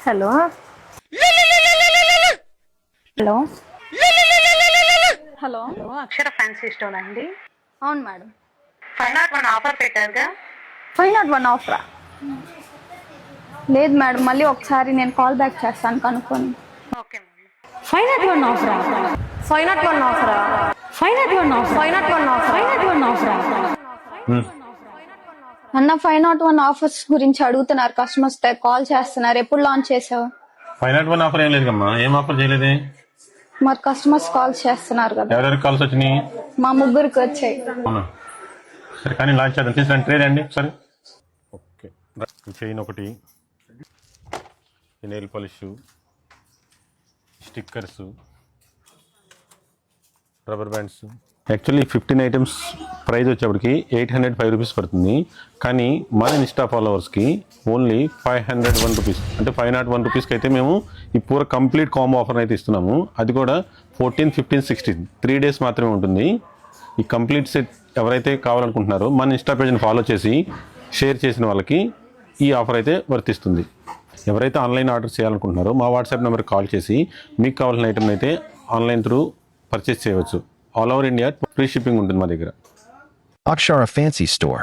Hello hello hello అక్షర fancy store అండి. అవును madam. 501 offer పెట్టారుగా. 501 ఆఫరా? లేదు మేడం, మళ్ళీ ఒకసారి నేను కాల్ బ్యాక్ చేస్తాను కనుక్కొని. Okay madam. 501 ఆఫరా? 501 ఆఫరా? 501 ఆఫరా? 501 ఆఫరా? 501 ఆఫరా? అన్న 501 ఆఫర్స్ గురించి అడుగుతున్నారు కస్టమర్స్, కాల్ చేస్తున్నారు. ఎప్పుడు లాంచ్ చేసావు? 501 ఆఫర్ ఏం లేదమ్మా. ఏం ఆఫర్ చేయలేదే? మరి కస్టమర్స్ కాల్ చేస్తున్నారు కదా. ఎవరెవరికి కాల్స్ వచ్చినాయి? మా ముగ్గురికి వచ్చాయి. అవునా, సరే కానీ లాంచ్ చేద్దాం. తీసుకురండి, ట్రేడ్ అండి ఒకసారి. ఓకే, చైన్ ఒకటి, nail polish, stickers, rubber bands. Actually 15 items price వచ్చేప్పటికి 805 రూపీస్ పడుతుంది. కానీ మన ఇన్స్టా ఫాలోవర్స్కి ఓన్లీ 501 రూపీస్, అంటే 501 రూపీస్కి అయితే మేము ఈ పూర కంప్లీట్ కాంబో ఆఫర్ అయితే ఇస్తున్నాము. అది కూడా 14, 15, 16 3 డేస్ మాత్రమే ఉంటుంది. ఈ కంప్లీట్ సెట్ ఎవరైతే కావాలనుకుంటున్నారో మన ఇన్స్టా పేజ్ని ఫాలో చేసి షేర్ చేసిన వాళ్ళకి ఈ ఆఫర్ అయితే వర్తిస్తుంది. ఎవరైతే ఆన్లైన్ ఆర్డర్ చేయాలనుకుంటున్నారో మా వాట్సాప్ నెంబర్కి కాల్ చేసి మీకు కావాల్సిన ఐటమ్ అయితే ఆన్లైన్ త్రూ పర్చేస్ చేయవచ్చు. All over India free shipping ఉంటుంది మా దగ్గర. Akshara Fancy Store.